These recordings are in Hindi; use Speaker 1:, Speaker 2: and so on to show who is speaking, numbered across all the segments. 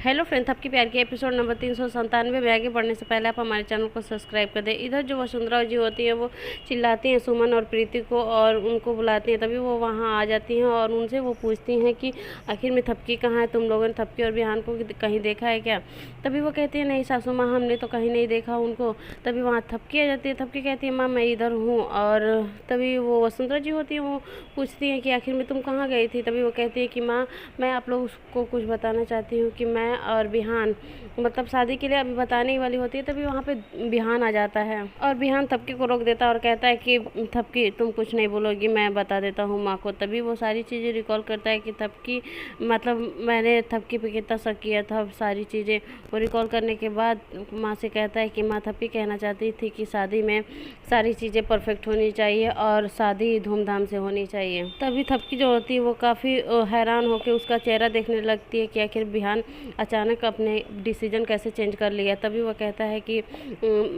Speaker 1: हेलो फ्रेंड्स, आपकी प्यार की एपिसोड नंबर 397 में आगे बढ़ने से पहले आप हमारे चैनल को सब्सक्राइब कर दें। इधर जो वसुंधरा जी होती है वो चिल्लाती हैं सुमन और प्रीति को और उनको बुलाती हैं। तभी वो वहाँ आ जाती हैं और उनसे वो पूछती हैं कि आखिर में थपकी कहाँ है, तुम लोगों ने थपकी और बिहान को कहीं देखा है क्या। तभी वो कहती है नहीं सासू माँ, हमने तो कहीं नहीं देखा उनको। तभी वहाँ थपकी आ जाती है। थपकी कहती है माँ मैं इधर हूँ। और तभी वो वसुंधरा जी होती है वो पूछती हैं कि आखिर में तुम कहाँ गई थी। तभी वो कहती है कि माँ मैं आप लोग को कुछ बताना चाहती हूँ कि मैं और बिहान मतलब शादी के लिए अभी बताने ही वाली होती है। तभी वहाँ पे बिहान आ जाता है और बिहान थपकी को रोक देता है और कहता है कि थपकी तुम कुछ नहीं बोलोगी, मैं बता देता हूँ माँ को। तभी वो सारी चीज़ें रिकॉल करता है कि थपकी मतलब मैंने थपकी पे कितना शक किया था। सारी चीज़ें वो रिकॉल करने के बाद माँ से कहता है कि माँ थपकी कहना चाहती थी कि शादी में सारी चीज़ें परफेक्ट होनी चाहिए और शादी धूमधाम से होनी चाहिए। तभी थपकी जो होती है वो काफ़ी हैरान होकर उसका चेहरा देखने लगती है कि आखिर बिहान अचानक अपने डिसीजन कैसे चेंज कर लिया। तभी वो कहता है कि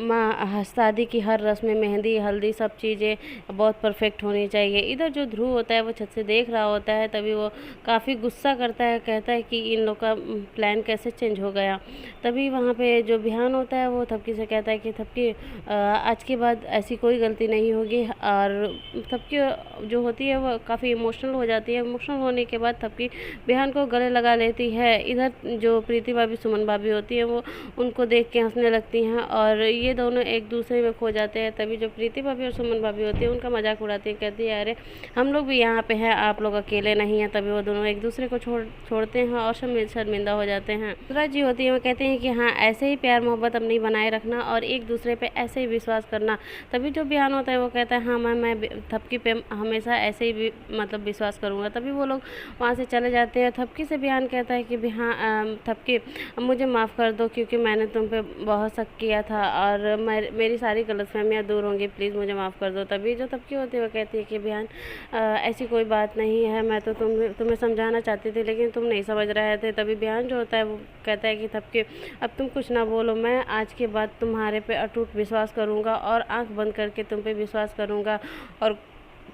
Speaker 1: माँ शादी की हर रस्म में मेहंदी हल्दी सब चीज़ें बहुत परफेक्ट होनी चाहिए। इधर जो ध्रुव होता है वो छत से देख रहा होता है। तभी वो काफ़ी गुस्सा करता है, कहता है कि इन लोग का प्लान कैसे चेंज हो गया। तभी वहाँ पे जो बिहान होता है वो थपकी से कहता है कि थपकी आज के बाद ऐसी कोई गलती नहीं होगी। और थपकी जो होती है वो काफ़ी इमोशनल हो जाती है। इमोशनल होने के बाद थपकी बिहान को गले लगा लेती है। इधर जो प्रीति भाभी सुमन भाभी होती है वो उनको देख के हंसने लगती हैं और ये दोनों एक दूसरे में खो जाते हैं। तभी जो प्रीति भाभी और सुमन भाभी होती है उनका मजाक उड़ाती है, कहती है अरे हम लोग भी यहाँ पे हैं, आप लोग अकेले नहीं हैं। तभी वो दोनों एक दूसरे को छोड़ते हैं और शर्मिंदा हो जाते हैं। सूरज जी होती है वो कहते हैं कि हाँ ऐसे ही प्यार मोहब्बत अपनी बनाए रखना और एक दूसरे पे ऐसे ही विश्वास करना। तभी जो बिहान होता है वो कहता है हाँ मैं थपकी पे हमेशा ऐसे ही मतलब विश्वास करूँगा। तभी वो लोग वहाँ से चले जाते हैं। थपकी से बिहान कहता है कि बिहान थपकी मुझे माफ़ कर दो क्योंकि मैंने तुम पे बहुत शक किया था और मेरी सारी गलतफहमियाँ दूर होंगी, प्लीज़ मुझे माफ़ कर दो। तभी जो थपकी होती है वो कहती है कि बिहान ऐसी कोई बात नहीं है, मैं तो तुम्हें समझाना चाहती थी लेकिन तुम नहीं समझ रहे थे। तभी बिहान जो होता है वो कहता है कि थपकी अब तुम कुछ ना बोलो, मैं आज के बाद तुम्हारे पे अटूट विश्वास करूँगा और आँख बंद करके तुम पे विश्वास करूँगा। और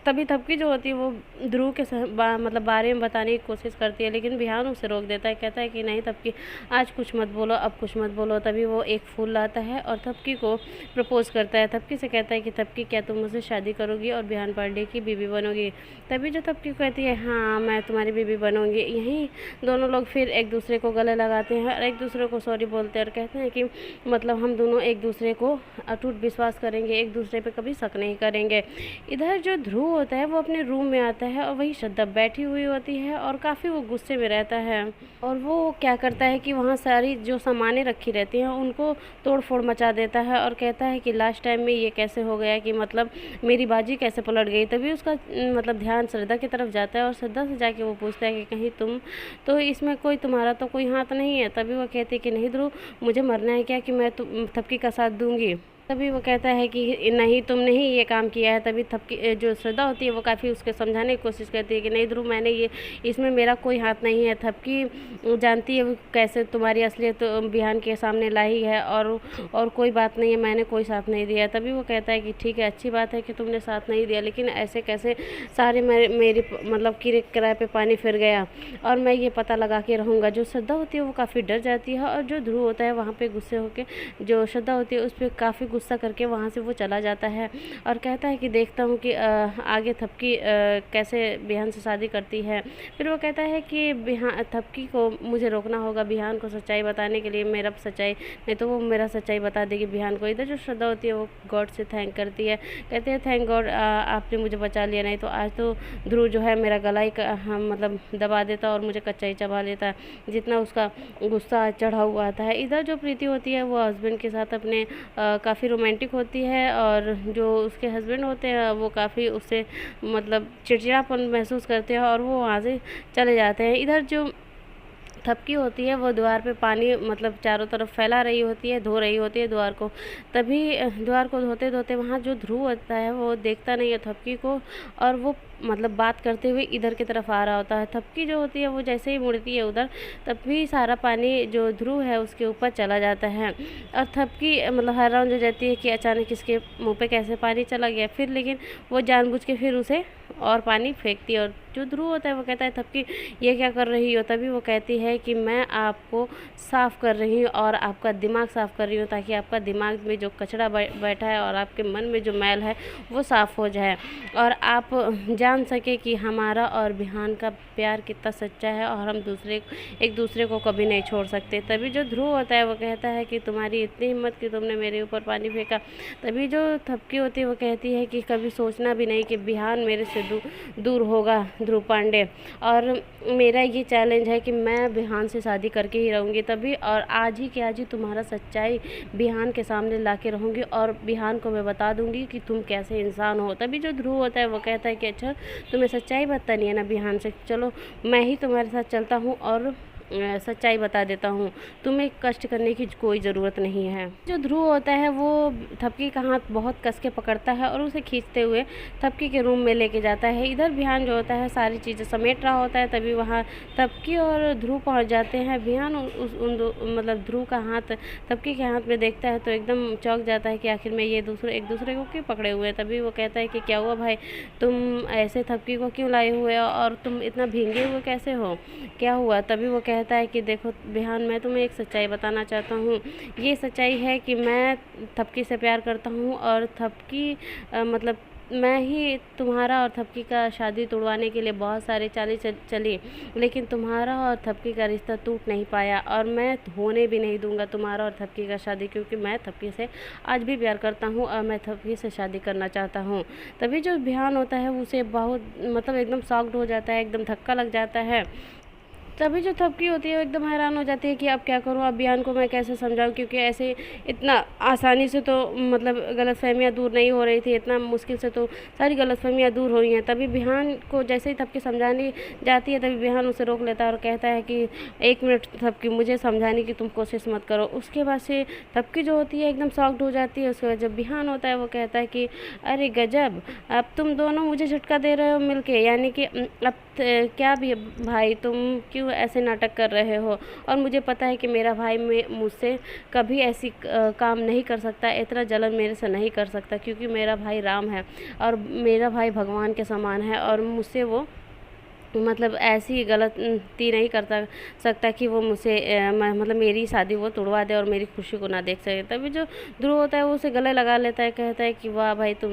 Speaker 1: तभी थपकी जो होती है वो ध्रुव के मतलब बारे में बताने की कोशिश करती है लेकिन बिहान उसे रोक देता है, कहता है कि नहीं थपकी आज कुछ मत बोलो, अब कुछ मत बोलो। तभी वो एक फूल लाता है और थपकी को प्रपोज करता है। थपकी से कहता है कि थपकी क्या तुम मुझसे शादी करोगी और बिहान पांडे की बीवी बनोगी। तभी जो थपकी कहती है हाँ मैं तुम्हारी बीवी बनूंगी। यहीं दोनों लोग फिर एक दूसरे को गले लगाते हैं और एक दूसरे को सॉरी बोलते हैं और कहते हैं कि मतलब हम दोनों एक दूसरे को अटूट विश्वास करेंगे, एक दूसरे पे कभी शक नहीं करेंगे। इधर जो ध्रुव होता है वो अपने रूम में आता है और वही श्रद्धा बैठी हुई होती है और काफ़ी वो गुस्से में रहता है। और वो क्या करता है कि वहाँ सारी जो सामानें रखी रहती हैं उनको तोड़ फोड़ मचा देता है और कहता है कि लास्ट टाइम में ये कैसे हो गया कि मतलब मेरी बाजी कैसे पलट गई। तभी उसका मतलब ध्यान श्रद्धा की तरफ जाता है और श्रद्धा से जाके वो पूछता है कि कहीं तुम तो इसमें कोई तुम्हारा तो कोई हाथ नहीं है। तभी वो कहती है कि नहीं ध्रुव, मुझे मरना है क्या कि मैं थपकी का साथ दूंगी। तभी वो कहता है कि नहीं तुमने ही ये काम किया है। तभी थपकी जो श्रद्धा होती है वो काफ़ी उसके समझाने की कोशिश करती है कि नहीं ध्रुव, मैंने ये इसमें मेरा कोई हाथ नहीं है। थपकी जानती है वो कैसे तुम्हारी असलियत तो बिहान के सामने लाई है और कोई बात नहीं है, मैंने कोई साथ नहीं दिया। तभी वो कहता है कि ठीक है अच्छी बात है कि तुमने साथ नहीं दिया लेकिन ऐसे कैसे सारे मेरी मतलब किराए पे पानी फिर गया और मैं ये पता लगा के रहूँगा। जो श्रद्धा होती है वो काफ़ी डर जाती है और जो ध्रुव होता है वहाँ पर गुस्से होकर जो श्रद्धा होती है उस पर काफ़ी गुस्सा करके वहाँ से वो चला जाता है और कहता है कि देखता हूँ कि आगे थपकी कैसे बिहान से शादी करती है। फिर वो कहता है कि बिहान थपकी को मुझे रोकना होगा बिहान को सच्चाई बताने के लिए, मेरा सच्चाई नहीं तो वो मेरा सच्चाई बता देगी बिहान को। इधर जो श्रद्धा होती है वो गॉड से थैंक करती है, कहते हैं थैंक गॉड आपने मुझे बचा लिया, नहीं तो आज तो ध्रुव जो है मेरा गला ही मतलब दबा देता और मुझे कच्चा ही चबा लेता जितना उसका गुस्सा चढ़ा हुआ था। इधर जो प्रीति होती है वो हस्बैंड के साथ अपने काफ़ी रोमांटिक होती है और जो उसके हस्बैंड होते हैं वो काफ़ी उससे मतलब चिड़चिड़ापन महसूस करते हैं और वो वहाँ से चले जाते हैं। इधर जो थपकी होती है वो द्वार पे पानी मतलब चारों तरफ फैला रही होती है, धो रही होती है द्वार को। तभी द्वार को धोते धोते वहाँ जो ध्रुव होता है वो देखता नहीं है थपकी को और वो मतलब बात करते हुए इधर की तरफ आ रहा होता है। थपकी जो होती है वो जैसे ही मुड़ती है उधर, तभी सारा पानी जो ध्रुव है उसके ऊपर चला जाता है और थपकी मतलब हैरान हो जाती है कि अचानक इसके मुंह पे कैसे पानी चला गया। फिर लेकिन वो जानबूझ के फिर उसे और पानी फेंकती है और जो ध्रुव होता है वो कहता है थपकी ये क्या कर रही हो। तभी वो कहती है कि मैं आपको साफ़ कर रही हूँ और आपका दिमाग साफ़ कर रही हूँ, ताकि आपका दिमाग में जो कचरा बैठा है और आपके मन में जो मैल है वो साफ़ हो जाए और आप जान सके कि हमारा और बिहान का प्यार कितना सच्चा है और हम एक दूसरे को कभी नहीं छोड़ सकते। तभी जो ध्रुव होता है वो कहता है कि तुम्हारी इतनी हिम्मत कि तुमने मेरे ऊपर पानी फेंका। तभी जो थपकी होती है वो कहती है कि कभी सोचना भी नहीं कि बिहान मेरे से दूर होगा ध्रुव पांडे, और मेरा ये चैलेंज है कि मैं बिहान से शादी करके ही रहूँगी। तभी और आज ही के आज ही तुम्हारा सच्चाई बिहान के सामने ला के रहूँगी और बिहान को मैं बता दूँगी कि तुम कैसे इंसान हो। तभी जो ध्रुव होता है वो कहता है कि अच्छा तुम्हें सच्चाई बतानी है ना बिहान से, चलो मैं ही तुम्हारे साथ चलता हूँ और सच्चाई बता देता हूँ, तुम्हें कष्ट करने की कोई ज़रूरत नहीं है। जो ध्रुव होता है वो थपकी का हाथ बहुत कस के पकड़ता है और उसे खींचते हुए थपकी के रूम में लेके जाता है। इधर बिहान जो होता है सारी चीज़ें समेट रहा होता है। तभी वहाँ थपकी और ध्रुव पहुँच जाते हैं। बिहान मतलब ध्रुव का हाथ थपकी के हाथ में देखता है तो एकदम चौंक जाता है कि आखिर में ये एक दूसरे को क्यों पकड़े हुए हैं। तभी वो कहता है कि क्या हुआ भाई, तुम ऐसे थपकी को क्यों लाए हुए हो और तुम इतना भींगे हुए कैसे हो, क्या हुआ। तभी वो कहता है कि देखो बिहान, मैं तुम्हें एक सच्चाई बताना चाहता हूँ। ये सच्चाई है कि मैं थपकी से प्यार करता हूँ और थपकी मतलब मैं ही तुम्हारा और थपकी का शादी तोड़वाने के लिए बहुत सारे चालें चली, लेकिन तुम्हारा और थपकी का रिश्ता टूट नहीं पाया और मैं होने भी नहीं दूंगा तुम्हारा और थपकी का शादी, क्योंकि मैं थपकी से आज भी प्यार करता हूँ और मैं थपकी से शादी करना चाहता हूँ। तभी जो बिहान होता है उसे बहुत मतलब एकदम शॉक्ड हो जाता है, एकदम धक्का लग जाता है। तभी जो थपकी होती है वो एकदम हैरान हो जाती है कि अब क्या करूँ, अब बिहान को मैं कैसे समझाऊँ, क्योंकि ऐसे इतना आसानी से तो मतलब गलतफहमियाँ दूर नहीं हो रही थी, इतना मुश्किल से तो सारी गलतफहमियाँ दूर हुई हैं। तभी बिहान को जैसे ही थपकी समझाने जाती है तभी बिहान उसे रोक लेता है और कहता है कि 1 मिनट थपकी, मुझे समझाने की तुम कोशिश मत करो। उसके बाद से थपकी जो होती है एकदम शॉक्ड हो जाती है। उसके बाद जब बिहान होता है वो कहता है कि अरे गजब, अब तुम दोनों मुझे झटका दे रहे हो मिलके, यानी कि अब क्या भी भाई तुम क्यों ऐसे नाटक कर रहे हो, और मुझे पता है कि मेरा भाई मुझसे कभी ऐसी काम नहीं कर सकता, इतना जलन मेरे से नहीं कर सकता, क्योंकि मेरा भाई राम है और मेरा भाई भगवान के समान है और मुझसे वो मतलब ऐसी गलती नहीं करता सकता कि वो मुझसे मतलब मेरी शादी वो तोड़वा दे और मेरी खुशी को ना देख सके। तभी जो ध्रुव होता है वो उसे गले लगा लेता है, कहता है कि वाह भाई तुम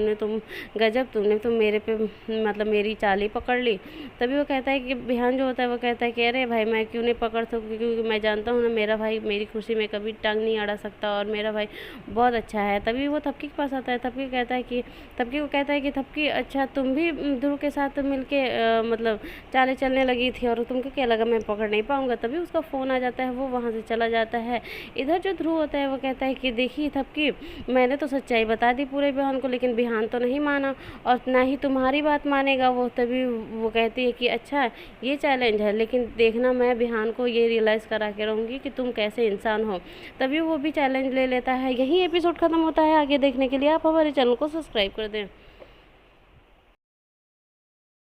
Speaker 1: गजब, तुम मेरे पे मतलब मेरी चाल ही पकड़ ली। तभी वो कहता है कि बिहान जो होता है वो कहता है कि अरे भाई मैं क्यों नहीं पकड़ सकूँ, क्योंकि मैं जानता हूँ ना मेरा भाई मेरी खुशी में कभी टांग नहीं अड़ा सकता और मेरा भाई बहुत अच्छा है। तभी वो थपकी के पास आता है। थपकी को कहता है कि थपकी अच्छा तुम भी ध्रुव के साथ मिलके मतलब चालें चलने लगी थी और तुमको क्या लगा मैं पकड़ नहीं पाऊंगा। तभी उसका फ़ोन आ जाता है, वो वहाँ से चला जाता है। इधर जो ध्रुव होता है वो कहता है कि देखिए थपकी, मैंने तो सच्चाई बता दी पूरे बिहान को, लेकिन बिहान तो नहीं माना और ना ही तुम्हारी बात मानेगा वो। तभी वो कहती है कि अच्छा ये चैलेंज है, लेकिन देखना मैं बिहान को ये रियलाइज़ करा के रहूँगी कि तुम कैसे इंसान हो। तभी वो भी चैलेंज ले लेता है। यही एपिसोड ख़त्म होता है। आगे देखने के लिए आप हमारे चैनल को सब्सक्राइब कर दें।